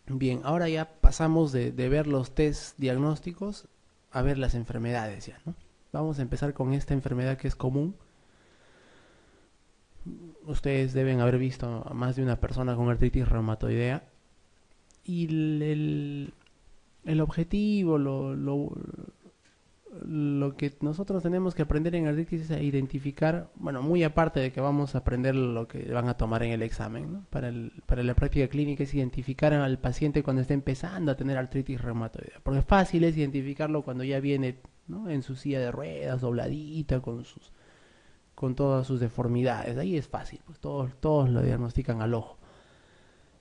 Bien, ahora ya pasamos de ver los test diagnósticos a ver las enfermedades ya, ¿no? Vamos a empezar con esta enfermedad que es común. Ustedes deben haber visto a más de una persona con artritis reumatoidea. Y el objetivo, lo que nosotros tenemos que aprender en artritis es a identificar, bueno, muy aparte de que vamos a aprender lo que van a tomar en el examen, ¿no? Para la práctica clínica es identificar al paciente cuando está empezando a tener artritis reumatoidea, porque fácil es identificarlo cuando ya viene, ¿no?, en su silla de ruedas, dobladita, con todas sus deformidades. Ahí es fácil, pues todos lo diagnostican al ojo.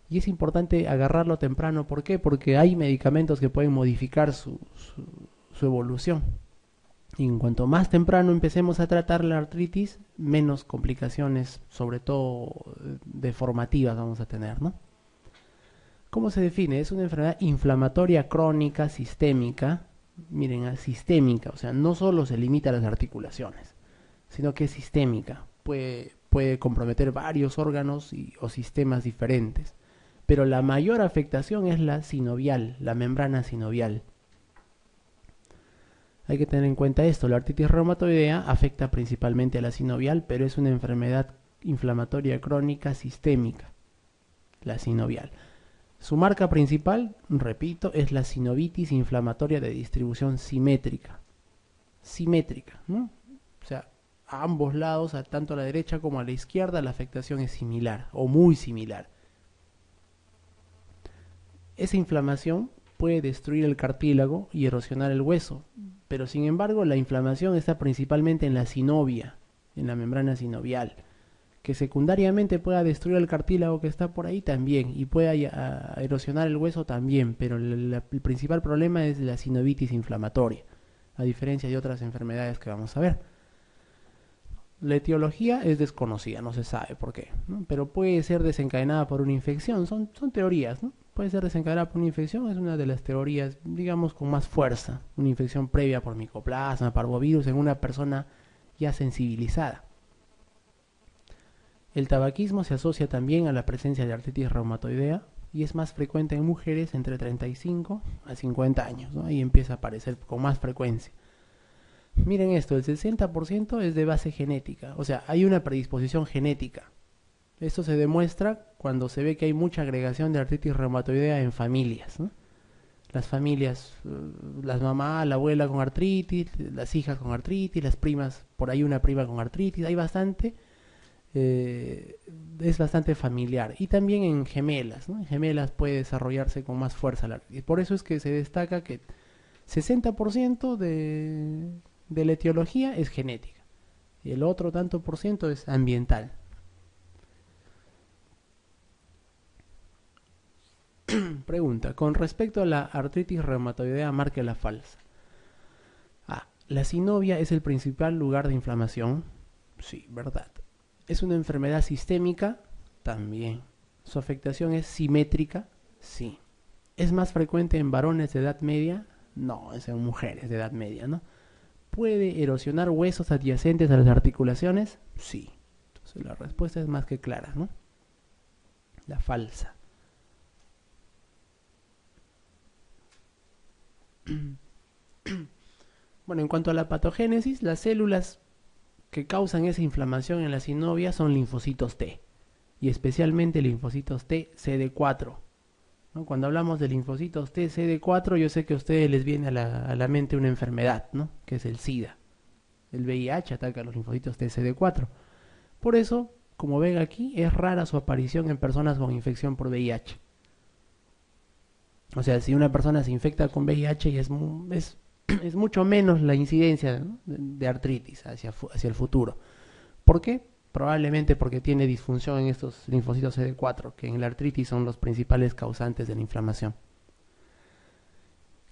Y es importante agarrarlo temprano. ¿Por qué? Porque hay medicamentos que pueden modificar su evolución. Y en cuanto más temprano empecemos a tratar la artritis, menos complicaciones, sobre todo deformativas, vamos a tener, ¿no? ¿Cómo se define? Es una enfermedad inflamatoria crónica sistémica. Miren, sistémica, o sea, no solo se limita a las articulaciones, sino que es sistémica. Puede comprometer varios órganos o sistemas diferentes. Pero la mayor afectación es la sinovial, la membrana sinovial. Hay que tener en cuenta esto, la artritis reumatoidea afecta principalmente a la sinovial, pero es una enfermedad inflamatoria crónica sistémica, la sinovial. Su marca principal, repito, es la sinovitis inflamatoria de distribución simétrica. Simétrica, ¿no? O sea, a ambos lados, tanto a la derecha como a la izquierda, la afectación es similar o muy similar. Esa inflamación puede destruir el cartílago y erosionar el hueso, pero sin embargo la inflamación está principalmente en la sinovia, en la membrana sinovial, que secundariamente pueda destruir el cartílago que está por ahí también y pueda erosionar el hueso también, pero el principal problema es la sinovitis inflamatoria, a diferencia de otras enfermedades que vamos a ver. La etiología es desconocida, no se sabe por qué, ¿no? Pero puede ser desencadenada por una infección, son teorías, ¿no? Puede ser desencadenada por una infección, es una de las teorías, digamos, con más fuerza. Una infección previa por micoplasma, parvovirus en una persona ya sensibilizada. El tabaquismo se asocia también a la presencia de artritis reumatoidea y es más frecuente en mujeres entre 35 a 50 años, ¿no? Ahí empieza a aparecer con más frecuencia. Miren esto, el 60% es de base genética, o sea, hay una predisposición genética. Esto se demuestra cuando se ve que hay mucha agregación de artritis reumatoidea en familias, ¿no? Las familias, las mamás, la abuela con artritis, las hijas con artritis, las primas, por ahí una prima con artritis, hay bastante, es bastante familiar. Y también en gemelas, ¿no? En gemelas puede desarrollarse con más fuerza la artritis. Por eso es que se destaca que 60% de la etiología es genética y el otro tanto por ciento es ambiental. Pregunta, con respecto a la artritis reumatoidea, marque la falsa. Ah, ¿la sinovia es el principal lugar de inflamación? Sí, verdad. ¿Es una enfermedad sistémica? También. ¿Su afectación es simétrica? Sí. ¿Es más frecuente en varones de edad media? No, es en mujeres de edad media, ¿no? ¿Puede erosionar huesos adyacentes a las articulaciones? Sí. Entonces la respuesta es más que clara, ¿no? La falsa. Bueno, en cuanto a la patogénesis, las células que causan esa inflamación en la sinovia son linfocitos T, y especialmente linfocitos T CD4. ¿No? Cuando hablamos de linfocitos T CD4, yo sé que a ustedes les viene a la mente una enfermedad, ¿no?, que es el SIDA. El VIH ataca a los linfocitos T CD4. Por eso, como ven aquí, es rara su aparición en personas con infección por VIH. O sea, si una persona se infecta con VIH es mucho menos la incidencia, ¿no?, de artritis hacia el futuro. ¿Por qué? Probablemente porque tiene disfunción en estos linfocitos CD4, que en la artritis son los principales causantes de la inflamación.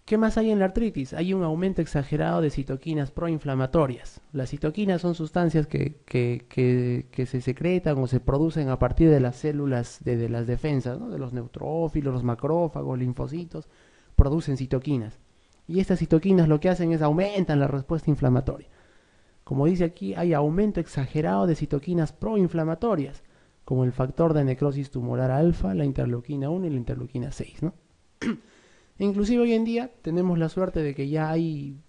¿Qué más hay en la artritis? Hay un aumento exagerado de citoquinas proinflamatorias. Las citoquinas son sustancias que se secretan o se producen a partir de las células de las defensas, ¿no?, de los neutrófilos, los macrófagos, linfocitos, producen citoquinas. Y estas citoquinas lo que hacen es aumentan la respuesta inflamatoria. Como dice aquí, hay aumento exagerado de citoquinas proinflamatorias, como el factor de necrosis tumoral alfa, la interleuquina 1 y la interleuquina 6, ¿no? Inclusive hoy en día tenemos la suerte de que ya hay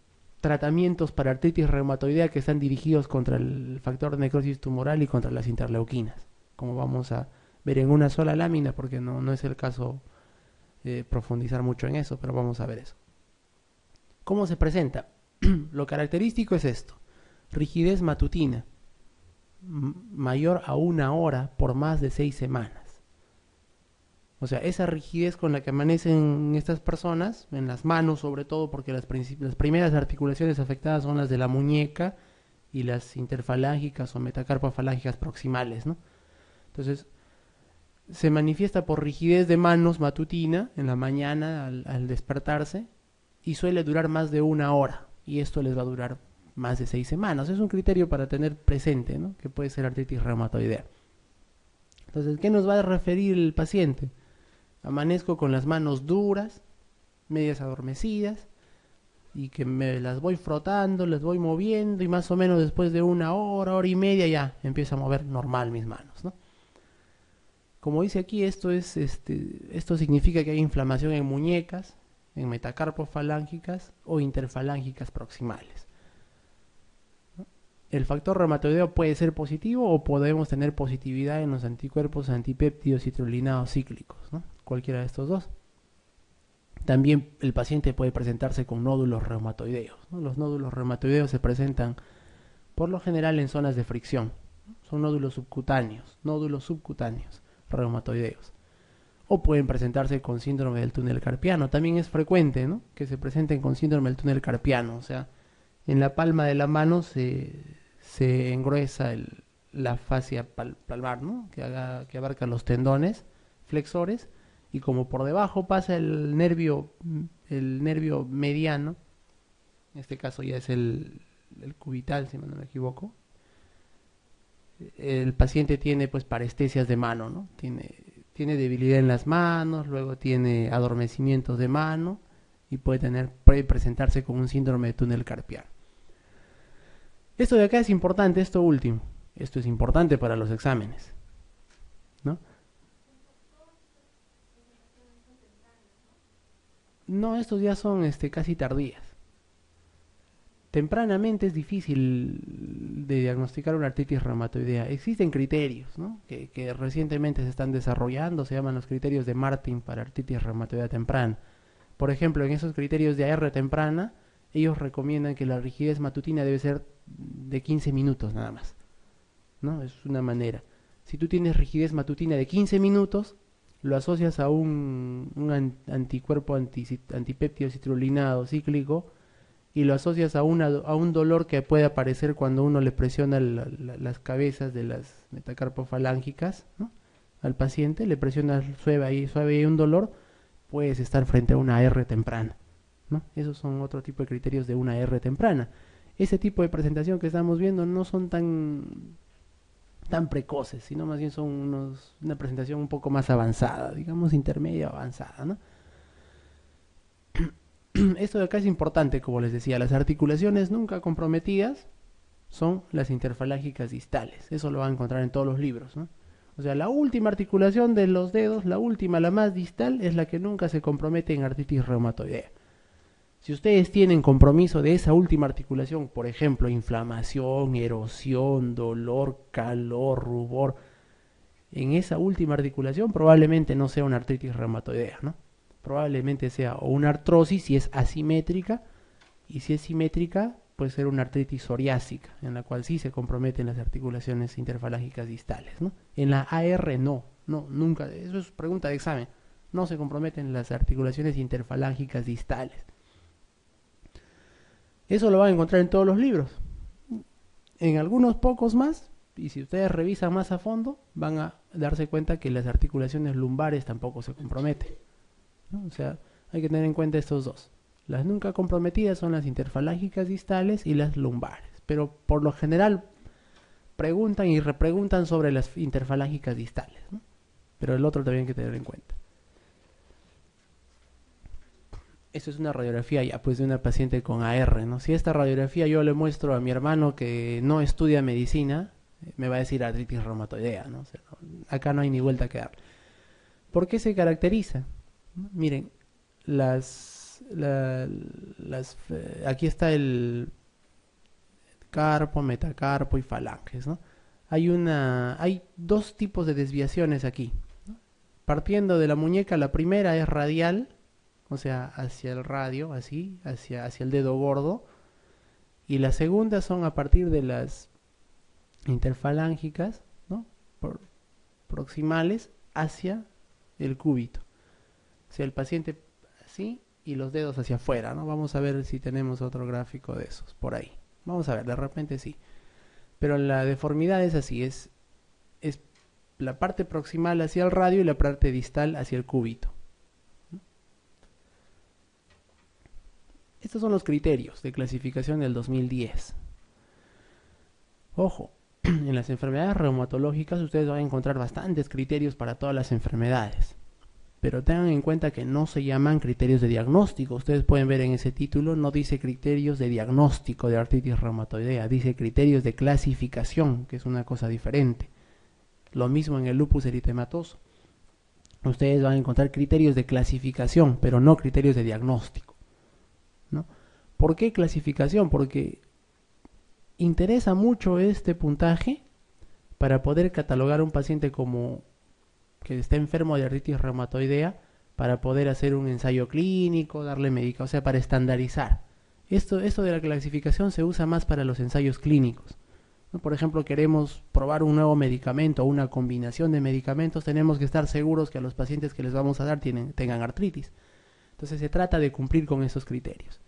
tratamientos para artritis reumatoidea que están dirigidos contra el factor de necrosis tumoral y contra las interleuquinas, como vamos a ver en una sola lámina, porque no es el caso profundizar mucho en eso, pero vamos a ver eso. ¿Cómo se presenta? Lo característico es esto: rigidez matutina mayor a 1 hora por más de 6 semanas. O sea, esa rigidez con la que amanecen estas personas, en las manos sobre todo, porque las primeras articulaciones afectadas son las de la muñeca y las interfalángicas o metacarpofalángicas proximales, ¿no? Entonces, se manifiesta por rigidez de manos matutina en la mañana al despertarse, y suele durar más de 1 hora, y esto les va a durar más de 6 semanas. Es un criterio para tener presente, ¿no?, que puede ser artritis reumatoidea. Entonces, ¿qué nos va a referir el paciente? Amanezco con las manos duras, medias adormecidas, y que me las voy frotando, las voy moviendo, y más o menos después de 1 hora, hora y media, ya empiezo a mover normal mis manos, ¿no? Como dice aquí, esto significa que hay inflamación en muñecas, en metacarpofalángicas o interfalángicas proximales. El factor reumatoideo puede ser positivo o podemos tener positividad en los anticuerpos antipéptidos citrulinados cíclicos, ¿no? Cualquiera de estos dos. También el paciente puede presentarse con nódulos reumatoideos, ¿no? Los nódulos reumatoideos se presentan por lo general en zonas de fricción. Son nódulos subcutáneos reumatoideos. O pueden presentarse con síndrome del túnel carpiano. También es frecuente, ¿no?, que se presenten con síndrome del túnel carpiano. O sea, en la palma de la mano se engruesa la fascia palmar, ¿no?, que abarca los tendones flexores, y como por debajo pasa el nervio mediano, en este caso ya es el cubital, si no me equivoco, el paciente tiene pues parestesias de mano, ¿no? Tiene debilidad en las manos, luego tiene adormecimientos de mano y puede presentarse con un síndrome de túnel carpiano. Esto de acá es importante, esto último. Esto es importante para los exámenes, ¿no? No, estos ya son casi tardías. Tempranamente es difícil de diagnosticar una artritis reumatoidea. Existen criterios, ¿no?, que recientemente se están desarrollando, se llaman los criterios de Martin para artritis reumatoidea temprana. Por ejemplo, en esos criterios de AR temprana, ellos recomiendan que la rigidez matutina debe ser de 15 minutos nada más, ¿no? Es una manera. Si tú tienes rigidez matutina de 15 minutos, lo asocias a un anticuerpo antipéptido citrulinado cíclico, y lo asocias a un dolor que puede aparecer cuando uno le presiona las cabezas de las metacarpofalángicas, ¿no?, al paciente, le presiona suave y hay un dolor, puedes estar frente a una AR temprana, ¿no? Esos son otro tipo de criterios de una AR temprana. Ese tipo de presentación que estamos viendo no son tan precoces, sino más bien son una presentación un poco más avanzada, digamos intermedia o avanzada, ¿no? Esto de acá es importante, como les decía. Las articulaciones nunca comprometidas son las interfalángicas distales. Eso lo van a encontrar en todos los libros, ¿no? O sea, la última articulación de los dedos, la más distal, es la que nunca se compromete en artritis reumatoidea. Si ustedes tienen compromiso de esa última articulación, por ejemplo, inflamación, erosión, dolor, calor, rubor, en esa última articulación probablemente no sea una artritis reumatoidea, ¿no? Probablemente sea o una artrosis si es asimétrica, y si es simétrica puede ser una artritis psoriásica, en la cual sí se comprometen las articulaciones interfalángicas distales, ¿no? En la AR no, nunca, eso es pregunta de examen, no se comprometen las articulaciones interfalángicas distales. Eso lo van a encontrar en todos los libros, en algunos pocos más, y si ustedes revisan más a fondo van a darse cuenta que las articulaciones lumbares tampoco se comprometen, ¿no? O sea, hay que tener en cuenta estos dos. Las nunca comprometidas son las interfalángicas distales y las lumbares, pero por lo general preguntan y repreguntan sobre las interfalángicas distales, ¿no? Pero el otro también hay que tener en cuenta. Esto es una radiografía ya pues de una paciente con AR, ¿no? Si esta radiografía yo le muestro a mi hermano que no estudia medicina, me va a decir artritis reumatoidea, ¿no? O sea, acá no hay ni vuelta que dar. ¿Por qué se caracteriza? Miren, aquí está el carpo, metacarpo y falanges, ¿no? Hay dos tipos de desviaciones aquí, ¿no? Partiendo de la muñeca, la primera es radial, o sea, hacia el radio, así, hacia el dedo gordo, y la segunda son a partir de las interfalángicas, ¿no? Proximales hacia el cúbito. O sea, el paciente así y los dedos hacia afuera, ¿no? Vamos a ver si tenemos otro gráfico de esos por ahí. Vamos a ver, de repente sí. Pero la deformidad es así, es la parte proximal hacia el radio y la parte distal hacia el cúbito. Estos son los criterios de clasificación del 2010. Ojo, en las enfermedades reumatológicas ustedes van a encontrar bastantes criterios para todas las enfermedades. Pero tengan en cuenta que no se llaman criterios de diagnóstico. Ustedes pueden ver en ese título, no dice criterios de diagnóstico de artritis reumatoidea, dice criterios de clasificación, que es una cosa diferente. Lo mismo en el lupus eritematoso. Ustedes van a encontrar criterios de clasificación, pero no criterios de diagnóstico, ¿no? ¿Por qué clasificación? Porque interesa mucho este puntaje para poder catalogar a un paciente como que está enfermo de artritis reumatoidea, para poder hacer un ensayo clínico, darle médica, o sea, para estandarizar. Esto de la clasificación se usa más para los ensayos clínicos, ¿no? Por ejemplo, queremos probar un nuevo medicamento o una combinación de medicamentos, tenemos que estar seguros que a los pacientes que les vamos a dar tengan artritis. Entonces se trata de cumplir con esos criterios.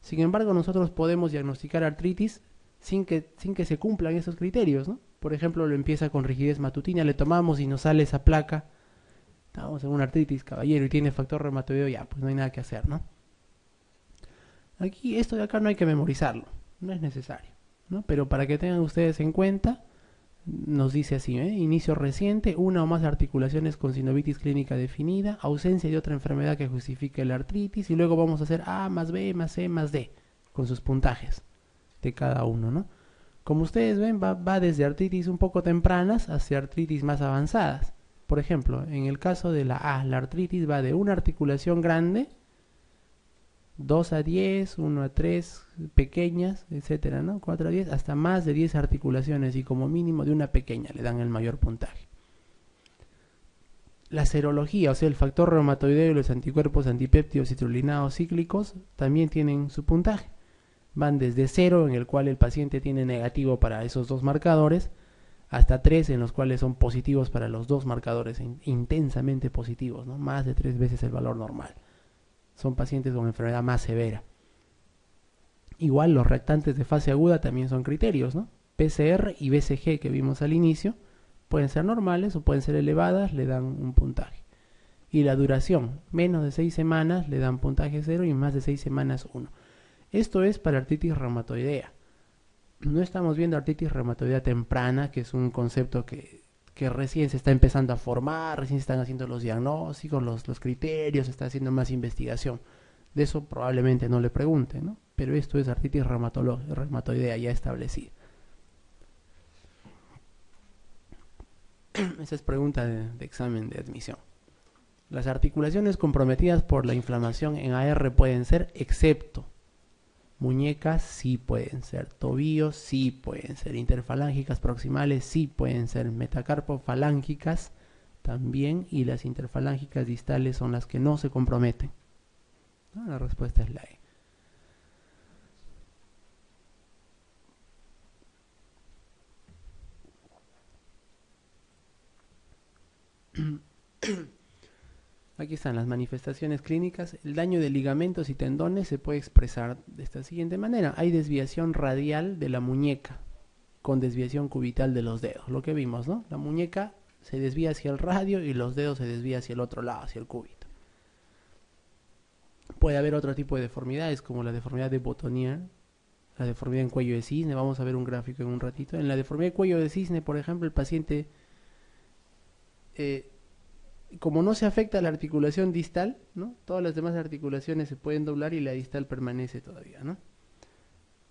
Sin embargo, nosotros podemos diagnosticar artritis sin que se cumplan esos criterios, ¿no? Por ejemplo, lo empieza con rigidez matutina, le tomamos y nos sale esa placa, estamos en una artritis, caballero, y tiene factor reumatoideo, ya, pues no hay nada que hacer, ¿no? Aquí, esto de acá no hay que memorizarlo, no es necesario, ¿no? Pero para que tengan ustedes en cuenta, nos dice así, inicio reciente, una o más articulaciones con sinovitis clínica definida, ausencia de otra enfermedad que justifique la artritis, y luego vamos a hacer A más B más C más D, con sus puntajes de cada uno, ¿no? Como ustedes ven, va desde artritis un poco tempranas hacia artritis más avanzadas. Por ejemplo, en el caso de la A, la artritis va de una articulación grande, 2 a 10, 1 a 3 pequeñas, etcétera, ¿no? 4 a 10, hasta más de 10 articulaciones y como mínimo de una pequeña le dan el mayor puntaje. La serología, o sea, el factor reumatoideo y los anticuerpos antipéptidos citrulinados cíclicos también tienen su puntaje. Van desde 0, en el cual el paciente tiene negativo para esos dos marcadores, hasta 3, en los cuales son positivos para los dos marcadores, intensamente positivos, ¿no? Más de 3 veces el valor normal. Son pacientes con enfermedad más severa. Igual los reactantes de fase aguda también son criterios, ¿no? PCR y BCG que vimos al inicio pueden ser normales o pueden ser elevadas, le dan un puntaje. Y la duración, menos de 6 semanas le dan puntaje 0 y más de 6 semanas 1. Esto es para artritis reumatoidea. No estamos viendo artritis reumatoidea temprana, que es un concepto que recién se está empezando a formar, recién se están haciendo los diagnósticos, los criterios, se está haciendo más investigación. De eso probablemente no le pregunten, ¿no? Pero esto es artritis reumatoidea ya establecida. Esa es pregunta de examen de admisión. Las articulaciones comprometidas por la inflamación en AR pueden ser, excepto muñecas sí pueden ser, tobillos sí pueden ser, interfalángicas proximales sí pueden ser, metacarpofalángicas también, y las interfalángicas distales son las que no se comprometen, ¿no? La respuesta es la E. Aquí están las manifestaciones clínicas. El daño de ligamentos y tendones se puede expresar de esta siguiente manera. Hay desviación radial de la muñeca con desviación cubital de los dedos. Lo que vimos, ¿no? La muñeca se desvía hacia el radio y los dedos se desvían hacia el otro lado, hacia el cúbito. Puede haber otro tipo de deformidades como la deformidad de Botonier, la deformidad en cuello de cisne. Vamos a ver un gráfico en un ratito. En la deformidad de cuello de cisne, por ejemplo, el paciente... como no se afecta la articulación distal, ¿no? Todas las demás articulaciones se pueden doblar y la distal permanece todavía, ¿no?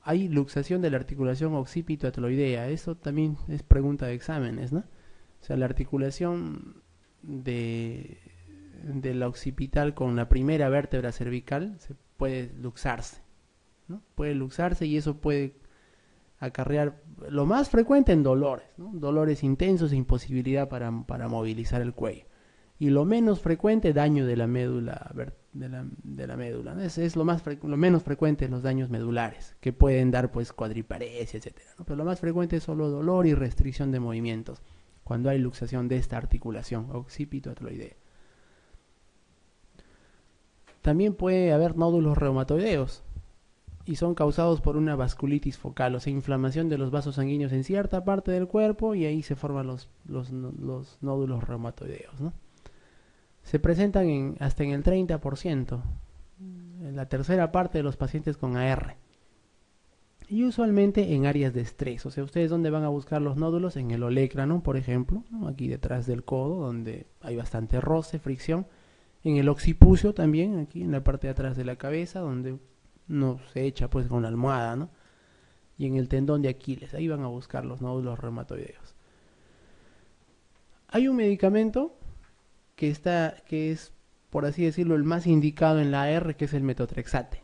hay luxación de la articulación occipito-atloidea. Eso también es pregunta de exámenes, ¿no? O sea, la articulación de la occipital con la primera vértebra cervical se puede luxarse, ¿no? Puede luxarse y eso puede acarrear lo más frecuente en dolores, ¿no? Dolores intensos e imposibilidad para movilizar el cuello. Y lo menos frecuente, daño de la médula, de la médula, ¿no? Es lo menos frecuente los daños medulares, que pueden dar pues cuadriparesia, etcétera, ¿no? Pero lo más frecuente es solo dolor y restricción de movimientos, cuando hay luxación de esta articulación occipito-atloidea. También puede haber nódulos reumatoideos, y son causados por una vasculitis focal, o sea, inflamación de los vasos sanguíneos en cierta parte del cuerpo, y ahí se forman los nódulos reumatoideos, ¿no? Se presentan hasta en el 30%, en la tercera parte de los pacientes con AR. Y usualmente en áreas de estrés. O sea, ¿ustedes dónde van a buscar los nódulos? En el olecrano, por ejemplo, ¿no? Aquí detrás del codo, donde hay bastante roce, fricción. En el occipucio también, aquí en la parte de atrás de la cabeza, donde no se echa pues con la almohada, ¿no? Y en el tendón de Aquiles, ahí van a buscar los nódulos reumatoideos. Hay un medicamento que es, por así decirlo, el más indicado en la AR, que es el metotrexate,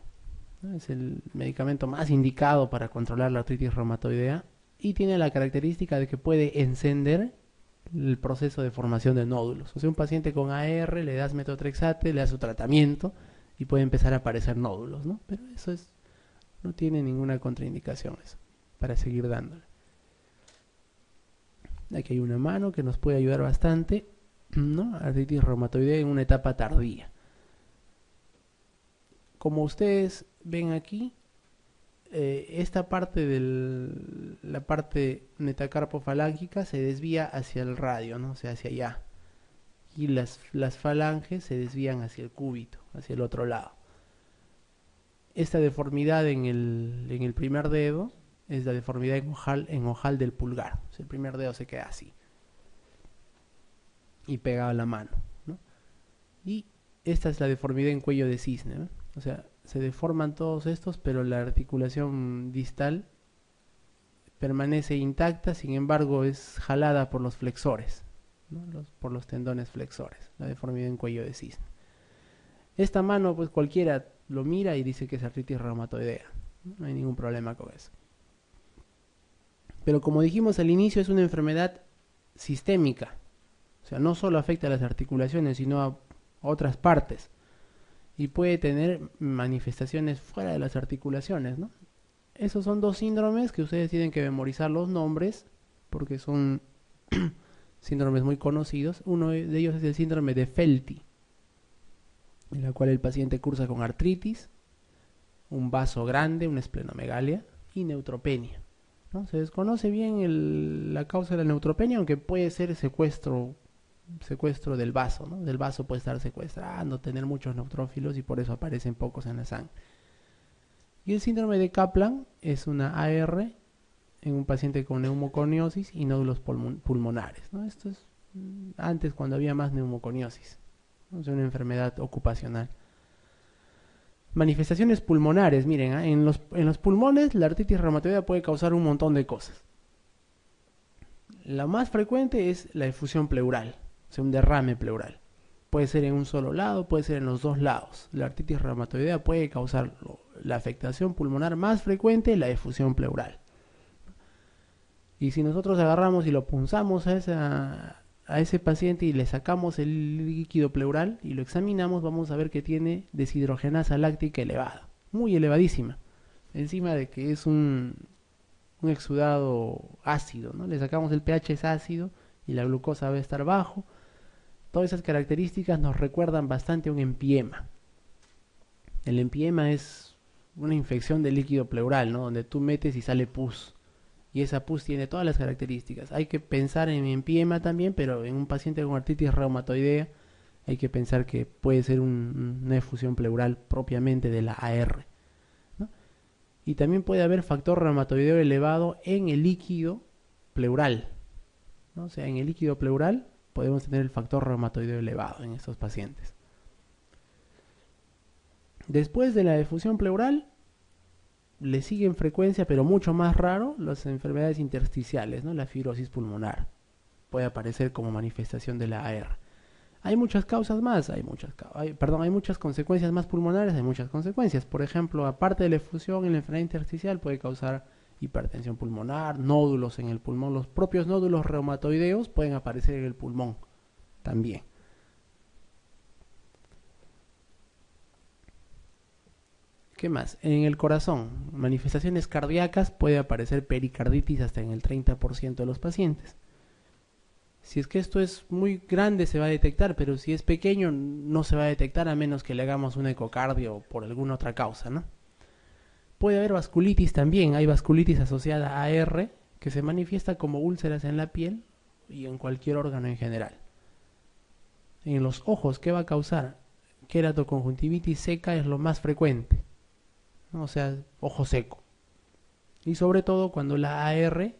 ¿no? Es el medicamento más indicado para controlar la artritis reumatoidea y tiene la característica de que puede encender el proceso de formación de nódulos. O sea, un paciente con AR le das metotrexate, le das su tratamiento y puede empezar a aparecer nódulos, ¿no? Pero eso no tiene ninguna contraindicación eso, para seguir dándole. Aquí hay una mano que nos puede ayudar bastante, ¿no? Artritis reumatoidea en una etapa tardía. Como ustedes ven aquí, esta parte la parte metacarpofalángica se desvía hacia el radio, ¿no? O sea, hacia allá. Y las falanges se desvían hacia el cúbito, hacia el otro lado. Esta deformidad en el primer dedo es la deformidad en ojal del pulgar. O sea, el primer dedo se queda así y pegado a la mano, ¿no? Y esta es la deformidad en cuello de cisne, ¿no? O sea, se deforman todos estos, pero la articulación distal permanece intacta, sin embargo es jalada por los flexores, ¿no? Por los tendones flexores, la deformidad en cuello de cisne. Esta mano, pues cualquiera lo mira y dice que es artritis reumatoidea, no hay ningún problema con eso. Pero como dijimos al inicio, es una enfermedad sistémica, o sea, no solo afecta a las articulaciones, sino a otras partes, y puede tener manifestaciones fuera de las articulaciones, ¿no? Esos son dos síndromes que ustedes tienen que memorizar los nombres, porque son síndromes muy conocidos. Uno de ellos es el síndrome de Felty, en la cual el paciente cursa con artritis, un vaso grande, una esplenomegalia y neutropenia, ¿no? Se desconoce bien la causa de la neutropenia, aunque puede ser secuestro del vaso, ¿no? Del vaso puede estar secuestrando, tener muchos neutrófilos y por eso aparecen pocos en la sangre. Y el síndrome de Kaplan es una AR en un paciente con neumoconiosis y nódulos pulmonares, ¿no? Esto es antes, cuando había más neumoconiosis, ¿no? Es una enfermedad ocupacional. Manifestaciones pulmonares, miren, ¿eh? En los pulmones la artritis reumatoidea puede causar un montón de cosas. La más frecuente es la efusión pleural, o sea, un derrame pleural. Puede ser en un solo lado, puede ser en los dos lados. La artritis reumatoidea puede causar la afectación pulmonar más frecuente, la efusión pleural. Y si nosotros agarramos y lo punzamos a ese paciente y le sacamos el líquido pleural y lo examinamos, vamos a ver que tiene deshidrogenasa láctica elevada, muy elevadísima, encima de que es un exudado ácido, ¿no? Le sacamos el pH, es ácido, y la glucosa va a estar bajo. Todas esas características nos recuerdan bastante a un empiema. El empiema es una infección del líquido pleural, ¿no? Donde tú metes y sale pus. Y esa pus tiene todas las características. Hay que pensar en empiema también, pero en un paciente con artritis reumatoidea hay que pensar que puede ser una efusión pleural propiamente de la AR, ¿no? Y también puede haber factor reumatoideo elevado en el líquido pleural, ¿no? O sea, en el líquido pleural podemos tener el factor reumatoideo elevado en estos pacientes. Después de la efusión pleural le sigue en frecuencia, pero mucho más raro, las enfermedades intersticiales, ¿no? La fibrosis pulmonar puede aparecer como manifestación de la AR. Hay muchas causas más, hay muchas consecuencias más pulmonares, hay muchas consecuencias. Por ejemplo, aparte de la efusión en la enfermedad intersticial puede causar hipertensión pulmonar, nódulos en el pulmón. Los propios nódulos reumatoideos pueden aparecer en el pulmón también. ¿Qué más? En el corazón, manifestaciones cardíacas, puede aparecer pericarditis hasta en el 30% de los pacientes. Si es que esto es muy grande se va a detectar, pero si es pequeño no se va a detectar a menos que le hagamos un ecocardio por alguna otra causa, ¿no? Puede haber vasculitis también, hay vasculitis asociada a AR que se manifiesta como úlceras en la piel y en cualquier órgano en general. En los ojos, ¿qué va a causar? Queratoconjuntivitis seca es lo más frecuente, ¿no? O sea, ojo seco. Y sobre todo cuando la AR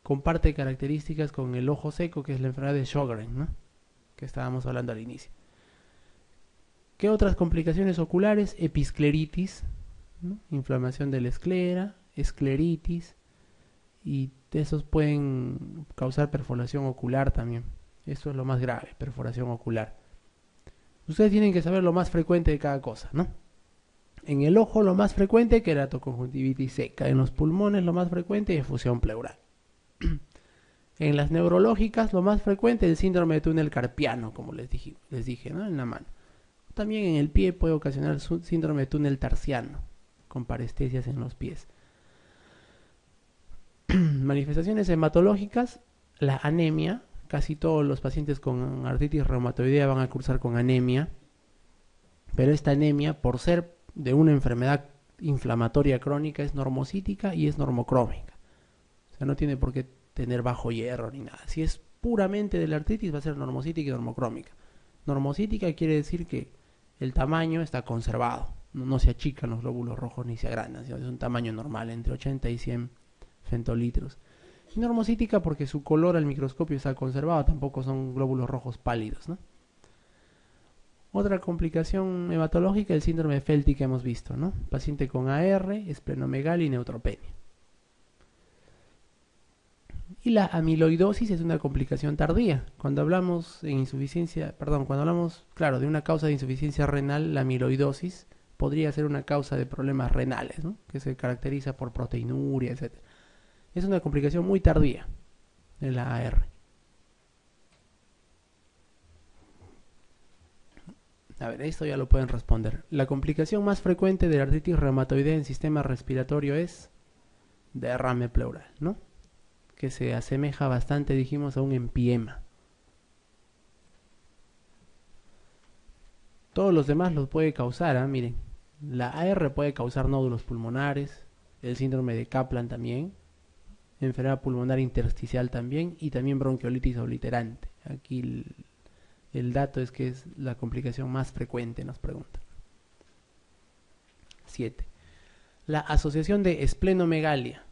comparte características con el ojo seco, que es la enfermedad de Sjögren, ¿no? Que estábamos hablando al inicio. ¿Qué otras complicaciones oculares? Episcleritis, ¿no? Inflamación de la esclera, escleritis, y esos pueden causar perforación ocular también. Eso es lo más grave, perforación ocular. Ustedes tienen que saber lo más frecuente de cada cosa, ¿no? En el ojo lo más frecuente, queratoconjuntivitis seca. En los pulmones lo más frecuente, efusión pleural. En las neurológicas lo más frecuente, el síndrome de túnel carpiano, como les dije, ¿no? En la mano. También en el pie puede ocasionar síndrome de túnel tarsiano, con parestesias en los pies. Manifestaciones hematológicas, la anemia. Casi todos los pacientes con artritis reumatoidea van a cursar con anemia, pero esta anemia, por ser de una enfermedad inflamatoria crónica, es normocítica y es normocrómica. O sea, no tiene por qué tener bajo hierro ni nada. Si es puramente de la artritis, va a ser normocítica y normocrómica. Normocítica quiere decir que el tamaño está conservado, no se achican los glóbulos rojos ni se agrandan, sino es un tamaño normal, entre 80 y 100 fentolitros. Y normocítica porque su color al microscopio está conservado, tampoco son glóbulos rojos pálidos, ¿no? Otra complicación hematológica, el síndrome de Felty que hemos visto, ¿no? Paciente con AR, esplenomegalia y neutropenia. Y la amiloidosis es una complicación tardía. Cuando hablamos de una causa de insuficiencia renal, la amiloidosis podría ser una causa de problemas renales, ¿no? Que se caracteriza por proteinuria, etc. Es una complicación muy tardía de la AR. A ver, esto ya lo pueden responder. La complicación más frecuente de la artritis reumatoidea en sistema respiratorio es derrame pleural, ¿no? Que se asemeja bastante, dijimos, a un empiema. Todos los demás los puede causar, miren. La AR puede causar nódulos pulmonares, el síndrome de Kaplan también, enfermedad pulmonar intersticial también, y también bronquiolitis obliterante. Aquí el dato es que es la complicación más frecuente, nos preguntan. 7. La asociación de esplenomegalia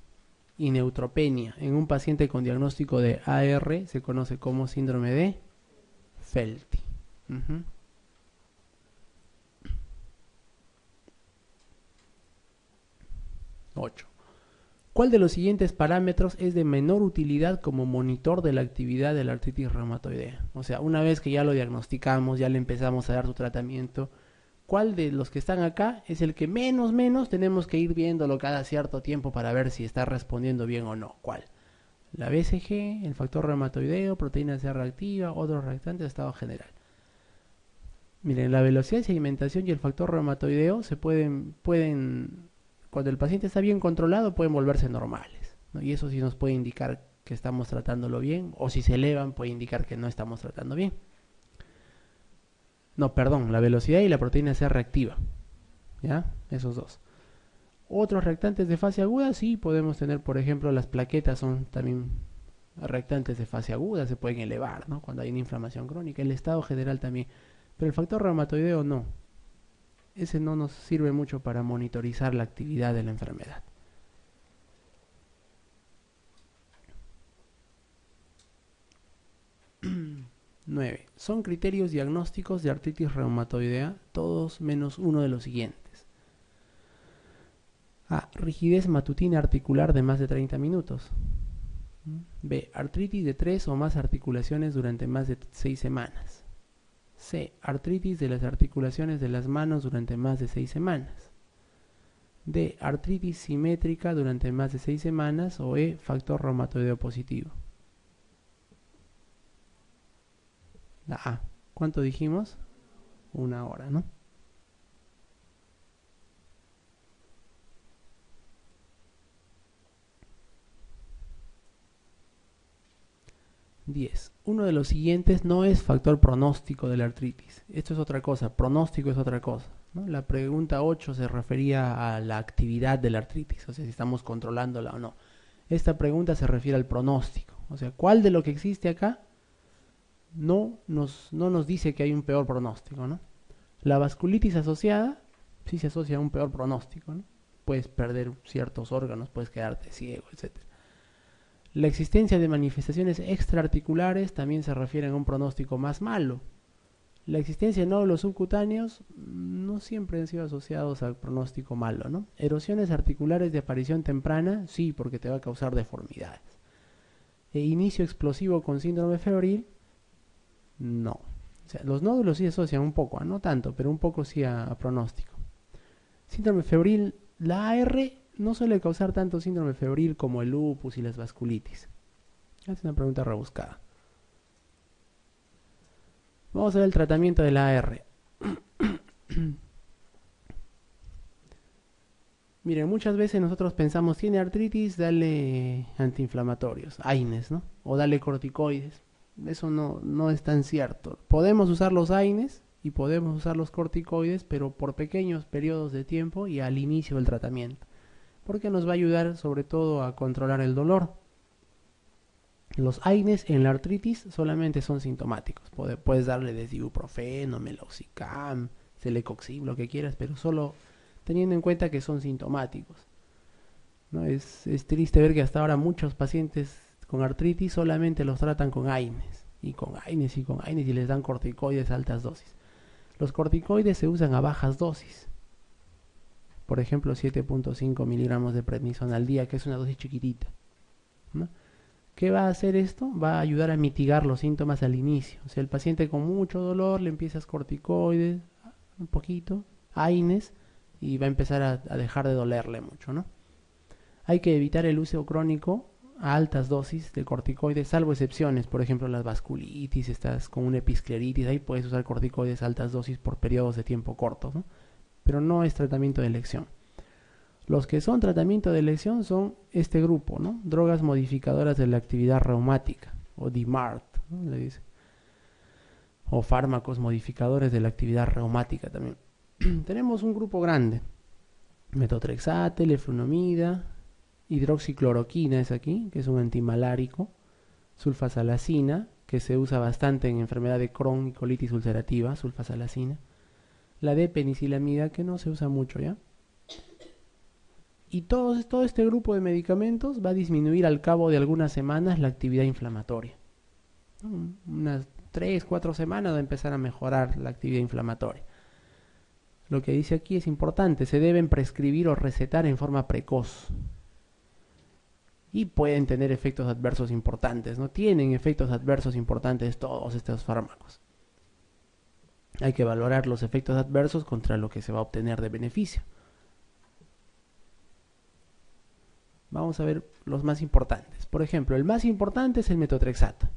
y neutropenia en un paciente con diagnóstico de AR se conoce como síndrome de Felty. 8. ¿Cuál de los siguientes parámetros es de menor utilidad como monitor de la actividad de la artritis reumatoidea? O sea, una vez que ya lo diagnosticamos, ya le empezamos a dar su tratamiento, ¿cuál de los que están acá es el que menos tenemos que ir viéndolo cada cierto tiempo para ver si está respondiendo bien o no? ¿Cuál? La BCG, el factor reumatoideo, proteína C reactiva, otros reactantes, estado general. Miren, la velocidad de sedimentación y el factor reumatoideo se pueden cuando el paciente está bien controlado, pueden volverse normales, ¿no? Y eso sí nos puede indicar que estamos tratándolo bien, o si se elevan puede indicar que no estamos tratando bien. No, perdón, la velocidad y la proteína C reactiva, ¿ya? Esos dos. Otros reactantes de fase aguda, sí, podemos tener, por ejemplo, las plaquetas son también reactantes de fase aguda, se pueden elevar, ¿no? Cuando hay una inflamación crónica, el estado general también. Pero el factor reumatoideo no. Ese no nos sirve mucho para monitorizar la actividad de la enfermedad. 9. Son criterios diagnósticos de artritis reumatoidea, todos menos uno de los siguientes. A. Rigidez matutina articular de más de 30 minutos. B. Artritis de 3 o más articulaciones durante más de 6 semanas. C. Artritis de las articulaciones de las manos durante más de 6 semanas. D. Artritis simétrica durante más de 6 semanas. O E. Factor reumatoideo positivo. La A. ¿Cuánto dijimos? 1 hora, ¿no? Uno de los siguientes no es factor pronóstico de la artritis. Esto es otra cosa, pronóstico es otra cosa, ¿no? La pregunta 8 se refería a la actividad de la artritis, o sea, si estamos controlándola o no. Esta pregunta se refiere al pronóstico, o sea, ¿cuál de lo que existe acá no nos dice que hay un peor pronóstico, ¿no? La vasculitis asociada sí se asocia a un peor pronóstico, ¿no? Puedes perder ciertos órganos, puedes quedarte ciego, etc. La existencia de manifestaciones extraarticulares también se refiere a un pronóstico más malo. La existencia de nódulos subcutáneos no siempre han sido asociados al pronóstico malo, ¿no? Erosiones articulares de aparición temprana, sí, porque te va a causar deformidades. Inicio explosivo con síndrome febril, no. O sea, los nódulos sí asocian un poco, no tanto, pero un poco sí a pronóstico. Síndrome febril, la AR no suele causar tanto síndrome febril como el lupus y las vasculitis. Es una pregunta rebuscada. Vamos a ver el tratamiento de la AR. Miren, muchas veces nosotros pensamos, tiene artritis, dale antiinflamatorios, AINES, ¿no? O dale corticoides. Eso no es tan cierto. Podemos usar los AINES y podemos usar los corticoides, pero por pequeños periodos de tiempo y al inicio del tratamiento, porque nos va a ayudar sobre todo a controlar el dolor. Los AINES en la artritis solamente son sintomáticos. Puedes darle desde ibuprofeno, meloxicam, celecoxib, lo que quieras, pero solo teniendo en cuenta que son sintomáticos, ¿no? Es triste ver que hasta ahora muchos pacientes con artritis solamente los tratan con AINES, y con AINES, y con AINES, y les dan corticoides a altas dosis. Los corticoides se usan a bajas dosis. Por ejemplo, 7.5 miligramos de prednisona al día, que es una dosis chiquitita, ¿no? ¿Qué va a hacer esto? Va a ayudar a mitigar los síntomas al inicio. O sea, el paciente con mucho dolor le empiezas corticoides, un poquito, AINES, y va a empezar a dejar de dolerle mucho, ¿no? Hay que evitar el uso crónico a altas dosis de corticoides, salvo excepciones, por ejemplo las vasculitis, estás con una episcleritis, ahí puedes usar corticoides a altas dosis por periodos de tiempo cortos, ¿no? Pero no es tratamiento de elección. Los que son tratamiento de elección son este grupo, ¿no? Drogas modificadoras de la actividad reumática, o DMARD, ¿no? Le dice. O fármacos modificadores de la actividad reumática también. Tenemos un grupo grande: metotrexate, leflunomida, hidroxicloroquina es aquí, que es un antimalárico, sulfasalacina, que se usa bastante en enfermedad de Crohn y colitis ulcerativa, sulfasalacina, la de penicilamida, que no se usa mucho ya. Y todo este grupo de medicamentos va a disminuir al cabo de algunas semanas la actividad inflamatoria. Unas 3-4 semanas va a empezar a mejorar la actividad inflamatoria. Lo que dice aquí es importante: se deben prescribir o recetar en forma precoz. Y pueden tener efectos adversos importantes, ¿no? Tienen efectos adversos importantes todos estos fármacos. Hay que valorar los efectos adversos contra lo que se va a obtener de beneficio. Vamos a ver los más importantes. Por ejemplo, el más importante es el metotrexato,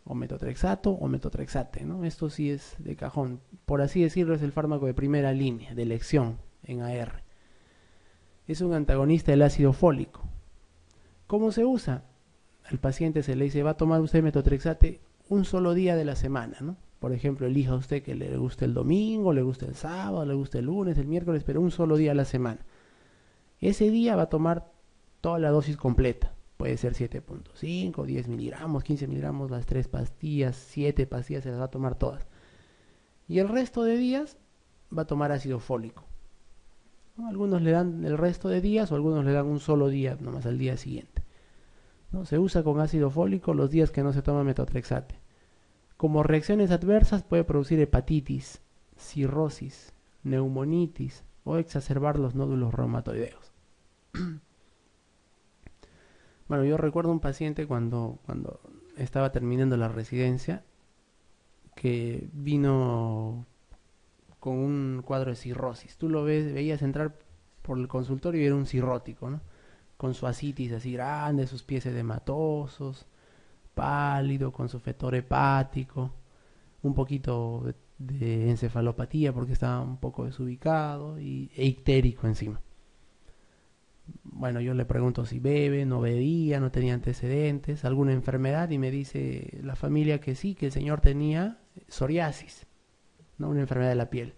o metotrexato o metotrexate, ¿no? Esto sí es de cajón. Por así decirlo, es el fármaco de primera línea, de elección en AR. Es un antagonista del ácido fólico. ¿Cómo se usa? Al paciente se le dice: va a tomar usted metotrexate un solo día de la semana, ¿no? Por ejemplo, elija usted que le guste el domingo, le guste el sábado, le guste el lunes, el miércoles, pero un solo día a la semana. Ese día va a tomar toda la dosis completa. Puede ser 7.5, 10 miligramos, 15 miligramos, las 3 pastillas, 7 pastillas, se las va a tomar todas. Y el resto de días va a tomar ácido fólico, ¿no? Algunos le dan el resto de días, o algunos le dan un solo día, nomás al día siguiente, ¿no? Se usa con ácido fólico los días que no se toma metotrexate. Como reacciones adversas puede producir hepatitis, cirrosis, neumonitis o exacerbar los nódulos reumatoideos. Bueno, yo recuerdo un paciente cuando estaba terminando la residencia que vino con un cuadro de cirrosis. Tú lo veías entrar por el consultorio y era un cirrótico, ¿no? Con su asitis así grande, sus pies edematosos, pálido, con su fetor hepático, un poquito de encefalopatía porque estaba un poco desubicado e ictérico encima. Bueno, yo le pregunto si bebe, no bebía, no tenía antecedentes, alguna enfermedad, y me dice la familia que sí, que el señor tenía psoriasis, ¿no? Una enfermedad de la piel.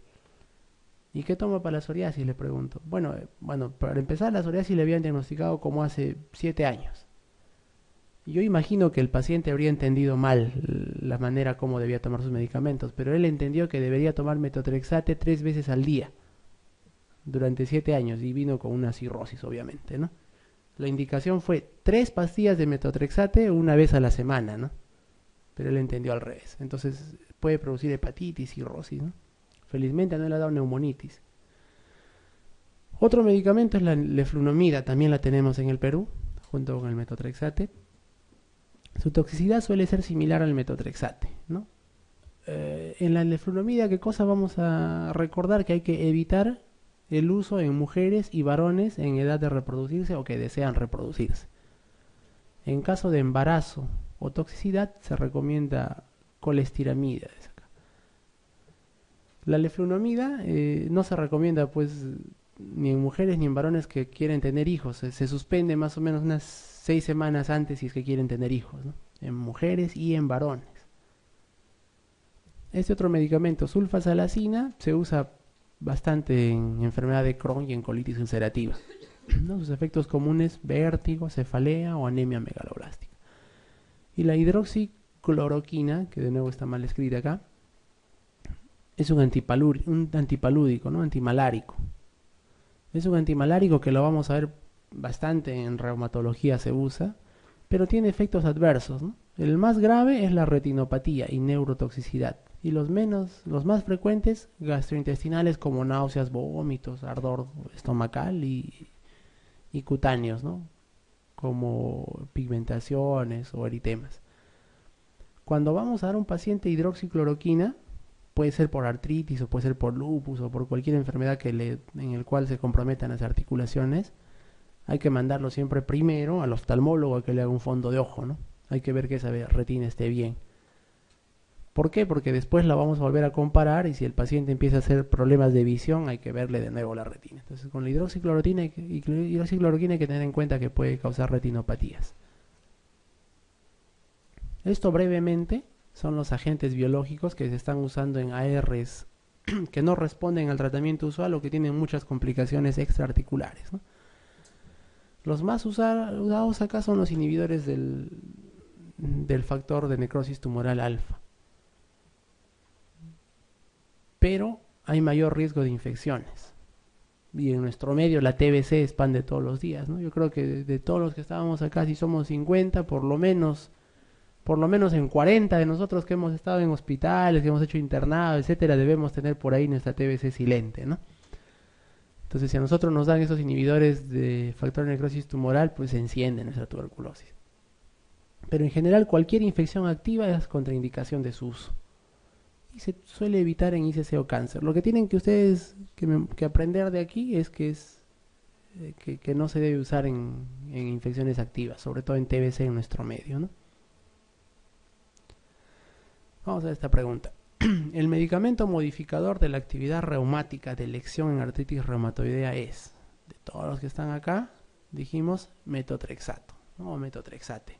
¿Y qué toma para la psoriasis? Le pregunto. Bueno, para empezar, la psoriasis le habían diagnosticado como hace 7 años. Y yo imagino que el paciente habría entendido mal la manera como debía tomar sus medicamentos, pero él entendió que debería tomar metotrexate 3 veces al día durante 7 años y vino con una cirrosis, obviamente, ¿no? La indicación fue 3 pastillas de metotrexate una vez a la semana, ¿no? Pero él entendió al revés. Entonces puede producir hepatitis, cirrosis, ¿no? Felizmente no le ha dado neumonitis. Otro medicamento es la leflunomida, también la tenemos en el Perú, junto con el metotrexate. Su toxicidad suele ser similar al metotrexate, ¿no? En la leflunomida, ¿qué cosa vamos a recordar? Que hay que evitar el uso en mujeres y varones en edad de reproducirse o que desean reproducirse. En caso de embarazo o toxicidad se recomienda colestiramida. La leflunomida no se recomienda pues ni en mujeres ni en varones que quieren tener hijos. Se suspende más o menos unas 6 semanas antes si es que quieren tener hijos, ¿no? En mujeres y en varones. Este otro medicamento, sulfasalacina, se usa bastante en enfermedad de Crohn y en colitis ulcerativa, ¿no? Sus efectos comunes: vértigo, cefalea o anemia megaloblástica. Y la hidroxicloroquina, que de nuevo está mal escrita acá, es un antipalúdico, ¿no? Antimalárico. Es un antimalárico que lo vamos a ver bastante en reumatología, se usa, pero tiene efectos adversos, ¿no? El más grave es la retinopatía y neurotoxicidad. Y los más frecuentes, gastrointestinales, como náuseas, vómitos, ardor estomacal y cutáneos, ¿no? Como pigmentaciones o eritemas. Cuando vamos a dar a un paciente hidroxicloroquina, puede ser por artritis o puede ser por lupus o por cualquier enfermedad en el cual se comprometan las articulaciones, hay que mandarlo siempre primero al oftalmólogo a que le haga un fondo de ojo, ¿no? Hay que ver que esa retina esté bien. ¿Por qué? Porque después la vamos a volver a comparar y si el paciente empieza a hacer problemas de visión, hay que verle de nuevo la retina. Entonces, con la hidroxicloroquina hay que tener en cuenta que puede causar retinopatías. Esto brevemente son los agentes biológicos que se están usando en ARs que no responden al tratamiento usual o que tienen muchas complicaciones extraarticulares, ¿no? Los más usados acá son los inhibidores del factor de necrosis tumoral alfa. Pero hay mayor riesgo de infecciones. Y en nuestro medio la TBC expande todos los días, ¿no? Yo creo que de todos los que estábamos acá, si somos 50, por lo menos en 40 de nosotros que hemos estado en hospitales, que hemos hecho internado, etcétera, debemos tener por ahí nuestra TBC silente, ¿no? Entonces, si a nosotros nos dan esos inhibidores de factor de necrosis tumoral, pues se enciende nuestra tuberculosis. Pero en general, cualquier infección activa es contraindicación de su uso. Y se suele evitar en ICC o cáncer. Lo que tienen que ustedes que aprender de aquí es que no se debe usar en infecciones activas, sobre todo en TBC en nuestro medio, ¿no? Vamos a ver esta pregunta. El medicamento modificador de la actividad reumática de elección en artritis reumatoidea es, de todos los que están acá, dijimos metotrexato, ¿no? O metotrexate.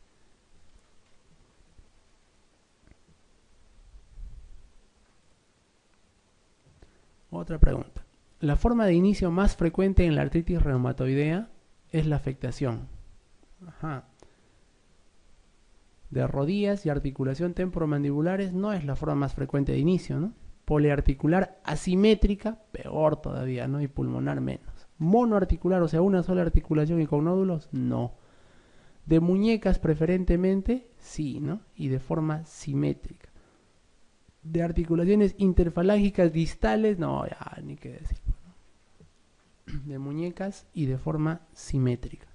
Otra pregunta. La forma de inicio más frecuente en la artritis reumatoidea es la afectación de rodillas y articulación temporomandibulares. No es la forma más frecuente de inicio, ¿no? Poliarticular asimétrica, peor todavía, ¿no? Y pulmonar menos. Monoarticular, o sea, una sola articulación y con nódulos, no. De muñecas preferentemente, sí, ¿no? Y de forma simétrica. De articulaciones interfalángicas distales, no, ya, ni qué decir. de muñecas y de forma simétrica.